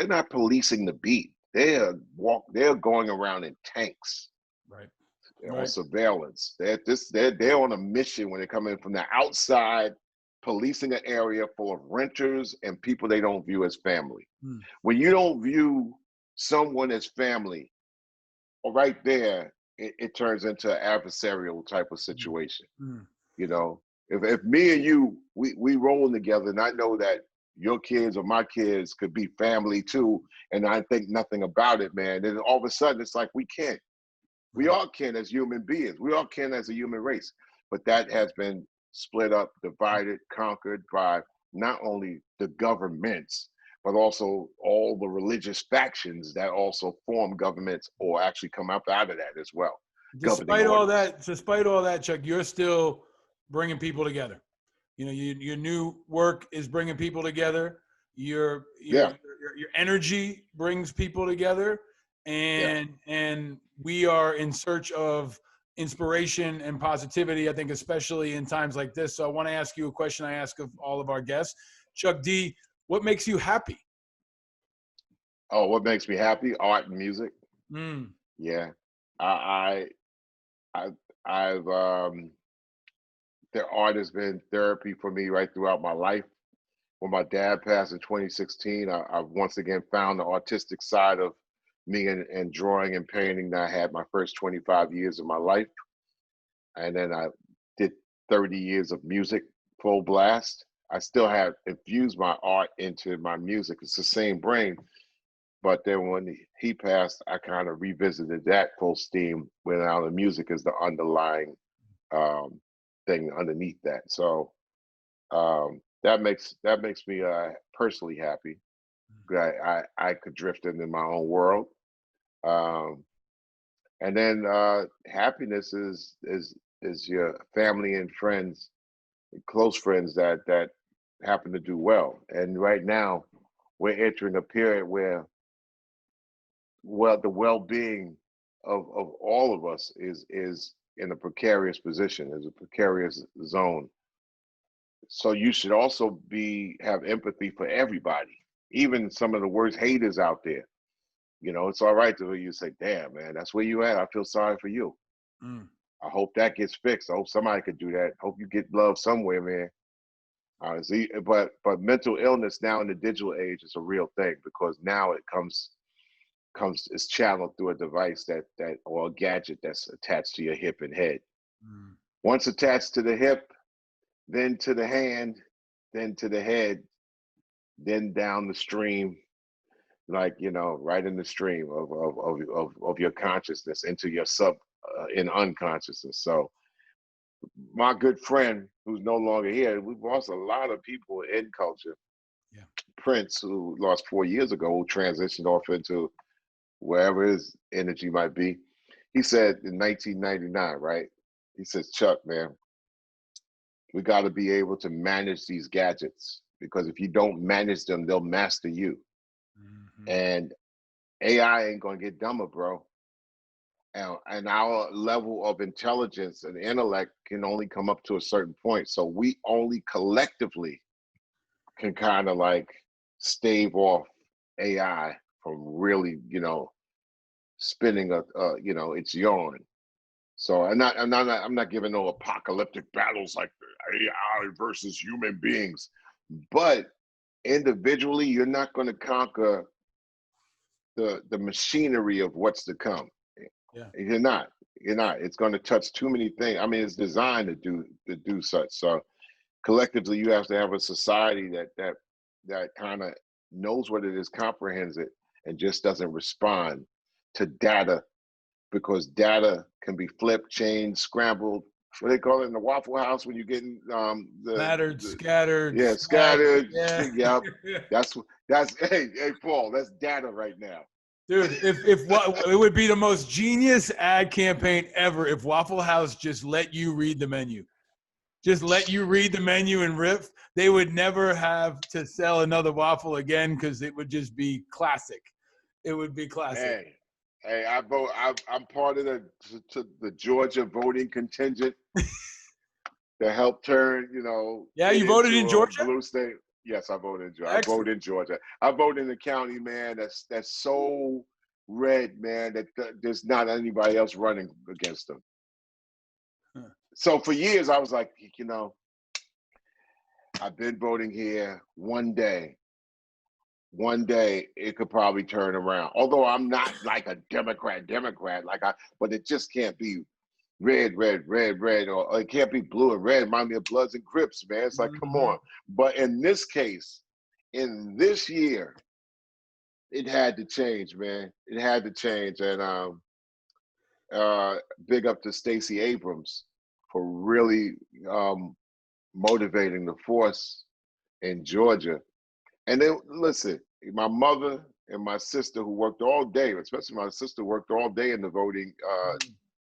not policing the beat. They're going around in tanks. Right. On surveillance. They're on a mission when they're coming from the outside, policing an area full of renters and people they don't view as family. When you don't view someone as family, right there, it turns into an adversarial type of situation. If me and you, we rolling together, and I know that your kids or my kids could be family too, and I think nothing about it, man, then all of a sudden it's like we can't. We all can as human beings. We all can as a human race. But that has been split up, divided, conquered by not only the governments, but also all the religious factions that also form governments or actually come up out of that as well. Despite all that, Chuck, you're still bringing people together. Your new work is bringing people together. Your energy brings people together. And we are in search of inspiration and positivity, I think, especially in times like this. So I want to ask you a question I ask of all of our guests. Chuck D, what makes you happy? Oh, what makes me happy? Art and music. Yeah. I've their art has been therapy for me right throughout my life. When my dad passed in 2016, I once again found the artistic side of me and drawing and painting that I had my first 25 years of my life. And then I did 30 years of music, full blast. I still have infused my art into my music. It's the same brain. But then when he passed, I kind of revisited that full steam when now the music is the underlying um, thing underneath that. So that makes me personally happy. I could drift into my own world. Um, and then happiness is your family and friends, close friends that happen to do well. And right now, we're entering a period where the well-being of all of us is in a precarious position, is a precarious zone. So you should also have empathy for everybody, even some of the worst haters out there. You know, it's all right to hear you say, damn, man, that's where you at. I feel sorry for you. Mm. I hope that gets fixed. I hope somebody could do that. Hope you get love somewhere, man. See, but mental illness now in the digital age is a real thing because now it comes is channeled through a device that or a gadget that's attached to your hip and head. Mm. Once attached to the hip, then to the hand, then to the head, then down the stream, like right in the stream of your consciousness into your in unconsciousness. So my good friend who's no longer here, we've lost a lot of people in culture. Yeah. Prince, who lost 4 years ago, who transitioned off into wherever his energy might be. He said in 1999, right? He says, Chuck, man, we got to be able to manage these gadgets because if you don't manage them, they'll master you. Mm-hmm. And AI ain't gonna get dumber, bro. And our level of intelligence and intellect can only come up to a certain point. So we only collectively can kind of like stave off AI from really, spinning its yarn. So I'm not giving no apocalyptic battles like AI versus human beings, but individually, you're not going to conquer the machinery of what's to come. Yeah. You're not. You're not. It's going to touch too many things. I mean, it's designed to do such. So collectively, you have to have a society that kind of knows what it is, comprehends it, and just doesn't respond to data because data can be flipped, changed, scrambled. What they call it in the Waffle House when you're getting Mattered, scattered, yeah, stacked. scattered. Yeah. Yep. That's hey Paul. That's data right now. Dude, if what it would be the most genius ad campaign ever if Waffle House just let you read the menu. Just let you read the menu and rip. They would never have to sell another waffle again because it would just be classic. It would be classic. Hey, I vote. I'm part of the Georgia voting contingent to help turn Yeah, it you voted in into a Georgia? blue state. Yes, I voted in Georgia. I Excellent. voted in Georgia. I voted in the county, man. That's so red, man. That there's not anybody else running against them. Huh. So for years, I was like, I've been voting here. One day it could probably turn around. Although I'm not like a Democrat, but it just can't be red, or it can't be blue and red. Remind me of Bloods and Crips, man. It's like, come Mm-hmm. on. But in this case, in this year, it had to change, man. It had to change. And big up to Stacey Abrams for really motivating the force in Georgia. And then listen, my mother and my sister who worked all day, especially my sister worked all day in the voting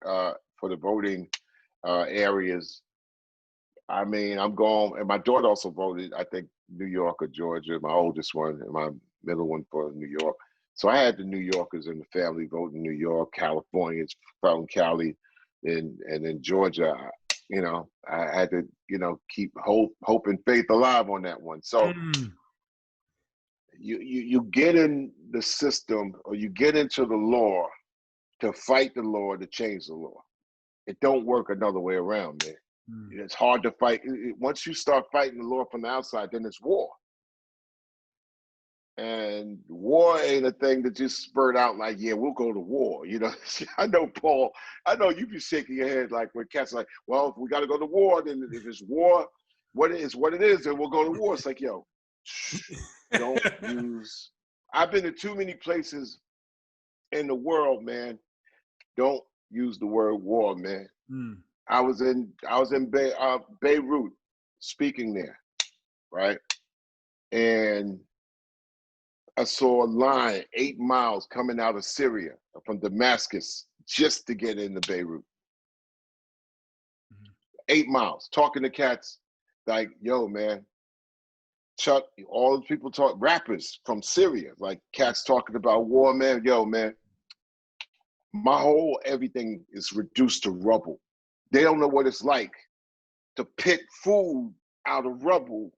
for the voting areas. I mean, I'm going, and my daughter also voted, I think, New York or Georgia, my oldest one, and my middle one for New York. So I had the New Yorkers in the family vote in New York, Californians from Cali, and in Georgia, I had to, keep hope and faith alive on that one. So Mm. you get in the system or you get into the law to fight the law to change the law. It don't work another way around, man. It's hard to fight. Once you start fighting the law from the outside, then it's war. And war ain't a thing that just spurred out like, yeah, we'll go to war. You know, I know, Paul, I know you be shaking your head like when cats are like, well, if we got to go to war, then if it's war, what it is, then we'll go to war. It's like, yo, don't use. I've been to too many places in the world, man. Don't use the word war, man. I was in Beirut speaking there, right? And I saw a line 8 miles coming out of Syria from Damascus just to get into Beirut. 8 miles, talking to cats like, yo, man, Chuck, all the people talk, rappers from Syria, like cats talking about war, man. Yo, man, my whole everything is reduced to rubble. They don't know what it's like to pick food out of rubble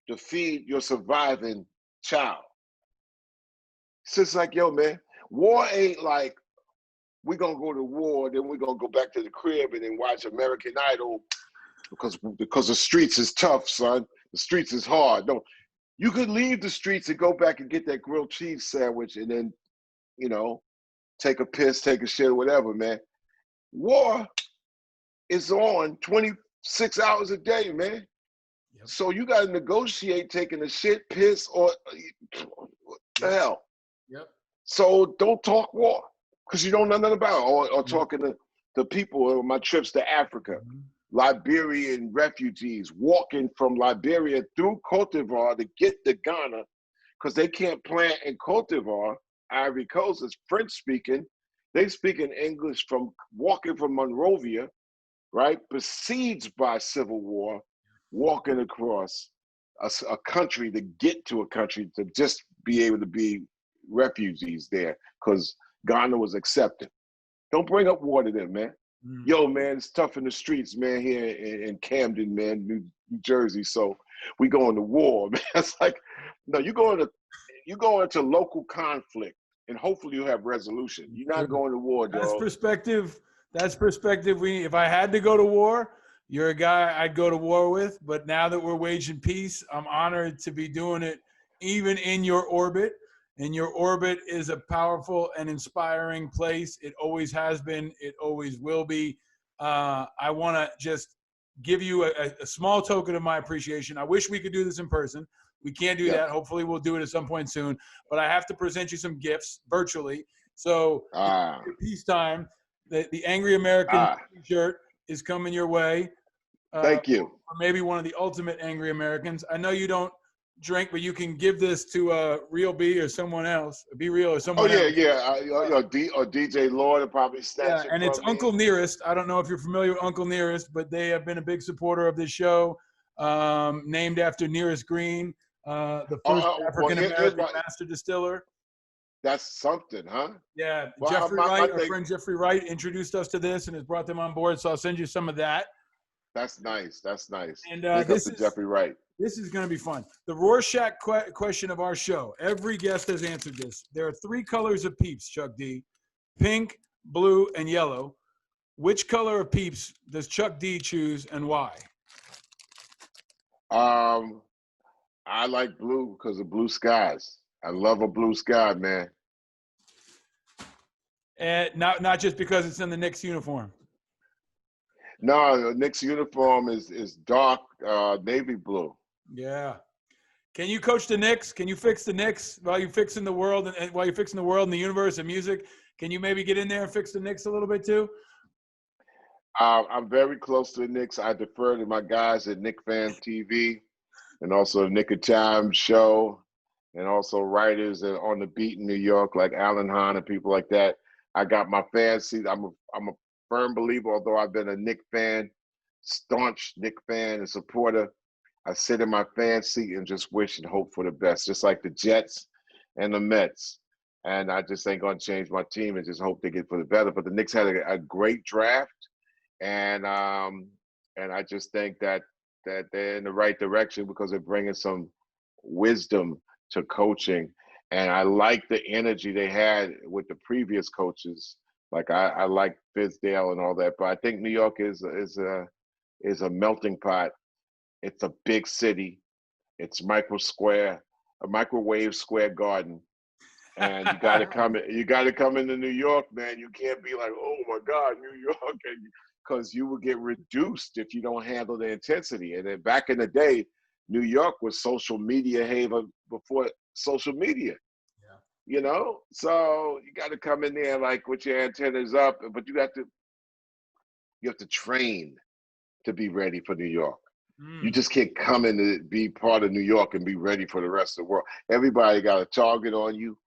to feed your surviving child. It's just like, yo, man, war ain't like we're going to go to war, then we're going to go back to the crib and then watch American Idol because the streets is tough, son. The streets is hard. No, you could leave the streets and go back and get that grilled cheese sandwich and then, you know, take a piss, take a shit, or whatever, man. War is on 26 hours a day, man. Yep. So you got to negotiate taking a shit, piss, or what the hell. Yep. So don't talk war because you don't know nothing about it. Or talking to the people on my trips to Africa, Liberian refugees walking from Liberia through Cote d'Ivoire to get to Ghana because they can't plant in Cote d'Ivoire. Ivory Coast is French speaking. They speak in English from walking from Monrovia, right? Besieged by civil war, walking across a country to get to a country to just be able to be refugees there because Ghana was accepted. Don't bring up war to them, man. Yo, man, it's tough in the streets, man, here in Camden, man, New Jersey. So we going to war, man. It's like, no, you go into local conflict and hopefully you have resolution. You're not going to war, dog. That's perspective. That's perspective. If I had to go to war, you're a guy I'd go to war with. But now that we're waging peace, I'm honored to be doing it even in your orbit. And your orbit is a powerful and inspiring place. It always has been. It always will be. I want to just give you a small token of my appreciation. I wish we could do this in person. We can't do that. Hopefully we'll do it at some point soon. But I have to present you some gifts virtually. So peacetime, the Angry American t-shirt is coming your way. Thank you. Or maybe one of the ultimate Angry Americans. I know you don't drink, but you can give this to Real B or someone else. Be Real or someone else. Or DJ Lord will probably snatch it and from it's me. Uncle Nearest. I don't know if you're familiar with Uncle Nearest, but they have been a big supporter of this show, named after Nearest Green, the first African-American master distiller. That's something, huh? Yeah, well, Jeffrey Wright, our friend Jeffrey Wright, introduced us to this and has brought them on board, so I'll send you some of that. That's nice. That's nice. And this is Jeffrey Wright. This is going to be fun. The Rorschach question of our show. Every guest has answered this. There are 3 colors of Peeps, Chuck D. Pink, blue, and yellow. Which color of Peeps does Chuck D choose and why? I like blue because of blue skies. I love a blue sky, man. And not just because it's in the Knicks uniform. No, the Knicks uniform is dark navy blue. Yeah. Can you coach the Knicks? Can you fix the Knicks while you're fixing the world and while you're fixing the world and the universe and music? Can you maybe get in there and fix the Knicks a little bit too? I'm very close to the Knicks. I defer to my guys at Knick Fan TV and also the Knick of Time show and also writers on the beat in New York like Alan Hahn and people like that. I got my fan seat. I'm a firm believer, although I've been a Knick fan, staunch Knick fan and supporter. I sit in my fan seat and just wish and hope for the best, just like the Jets and the Mets. And I just ain't gonna change my team and just hope they get for the better. But the Knicks had a great draft, and I just think that they're in the right direction because they're bringing some wisdom to coaching. And I like the energy they had with the previous coaches. Like I like Fizdale and all that, but I think New York is is a melting pot. It's a big city. It's a microwave square garden. And you got to come into New York, man. You can't be like, oh my God, New York, because you will get reduced if you don't handle the intensity. And then back in the day, New York was social media haven before social media. You know, so you got to come in there like with your antennas up, but you have to train to be ready for New York. You just can't come in to be part of New York and be ready for the rest of the world. Everybody got a target on you.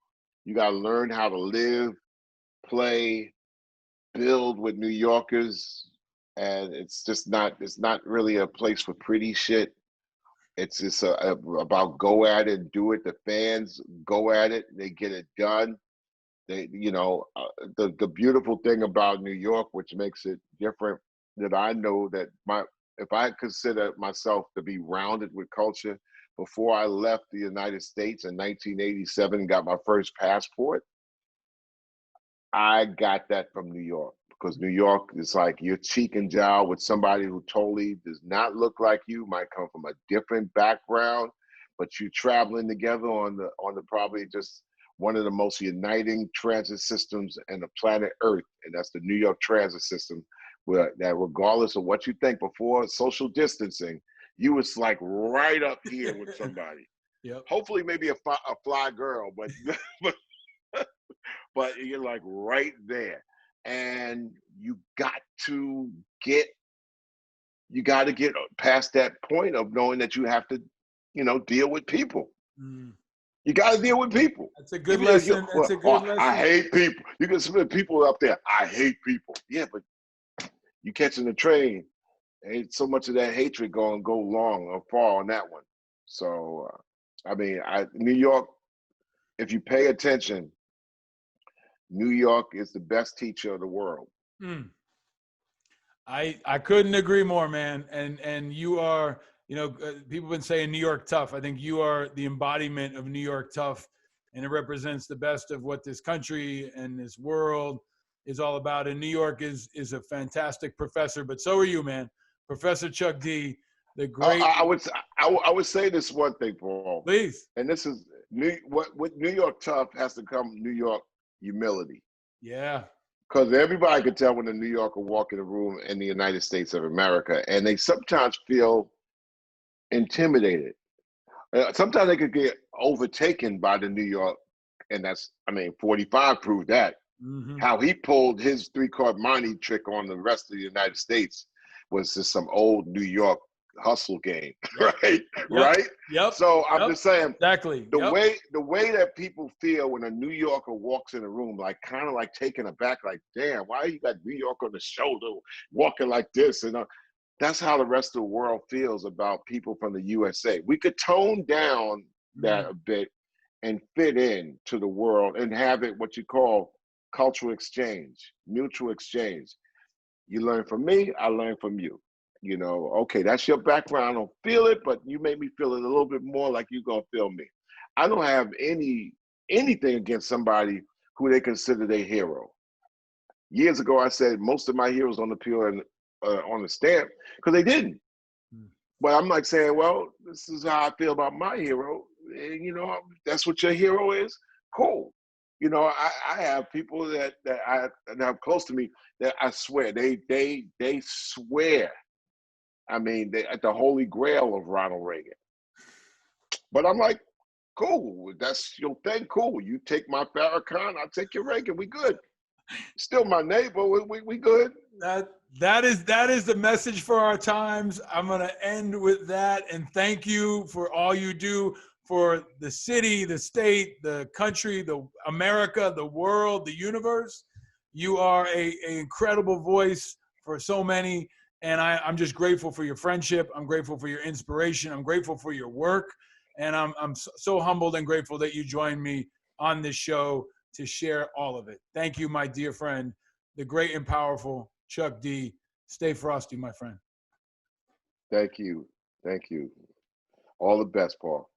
You got to learn how to live, play, build with New Yorkers. And it's not really a place for pretty shit. It's just about go at it and do it. The fans go at it. They get it done. They, the beautiful thing about New York, which makes it different, that I know that if I consider myself to be rounded with culture, before I left the United States in 1987 and got my first passport, I got that from New York, because New York is like you're cheek and jowl with somebody who totally does not look like you, might come from a different background, but you traveling together on the probably just one of the most uniting transit systems in the planet Earth, and that's the New York transit system, where that regardless of what you think before social distancing, you was like right up here with somebody. Yep. Hopefully maybe a fly girl, but but you're like right there. And you got to get past that point of knowing that you have to, deal with people. You got to deal with people. That's a good lesson. That's a good lesson. I hate people. You can submit people up there. I hate people. Yeah, but you catching the train. Ain't so much of that hatred going to go long or far on that one. So, New York, if you pay attention, New York is the best teacher of the world. I couldn't agree more, man. And you are, people have been saying New York tough. I think you are the embodiment of New York tough, and it represents the best of what this country and this world is all about. And New York is a fantastic professor, but so are you, man. Professor Chuck D, the great. I would say this one thing, Paul. Please. And this is what New York tough has to come New York humility. Yeah. Because everybody can tell when a New Yorker walk in a room in the United States of America, and they sometimes feel intimidated. Sometimes they could get overtaken by the New York, and 45 proved that. How he pulled his 3-card money trick on the rest of the United States was just some old New York hustle game, right? Yep. Right? Yep. So I'm just saying, exactly the way that people feel when a New Yorker walks in a room, like kind of like taken aback, like, damn, why you got New York on the shoulder walking like this? And that's how the rest of the world feels about people from the USA. We could tone down that a bit and fit in to the world and have it what you call cultural exchange, mutual exchange. You learn from me, I learn from you. Okay, that's your background. I don't feel it, but you make me feel it a little bit more like you're gonna feel me. I don't have anything against somebody who they consider their hero. Years ago, I said most of my heroes on the pure and on the stamp because they didn't. But I'm like saying, well, this is how I feel about my hero. And, that's what your hero is. Cool. I have people that I have close to me that I swear they swear. They at the holy grail of Ronald Reagan. But I'm like, cool, that's your thing. Cool. You take my Farrakhan, I'll take your Reagan. We good. Still my neighbor. We good. That is the message for our times. I'm going to end with that. And thank you for all you do for the city, the state, the country, the America, the world, the universe. You are a incredible voice for so many. And I'm just grateful for your friendship. I'm grateful for your inspiration. I'm grateful for your work. And I'm so humbled and grateful that you joined me on this show to share all of it. Thank you, my dear friend, the great and powerful Chuck D. Stay frosty, my friend. Thank you. Thank you. All the best, Paul.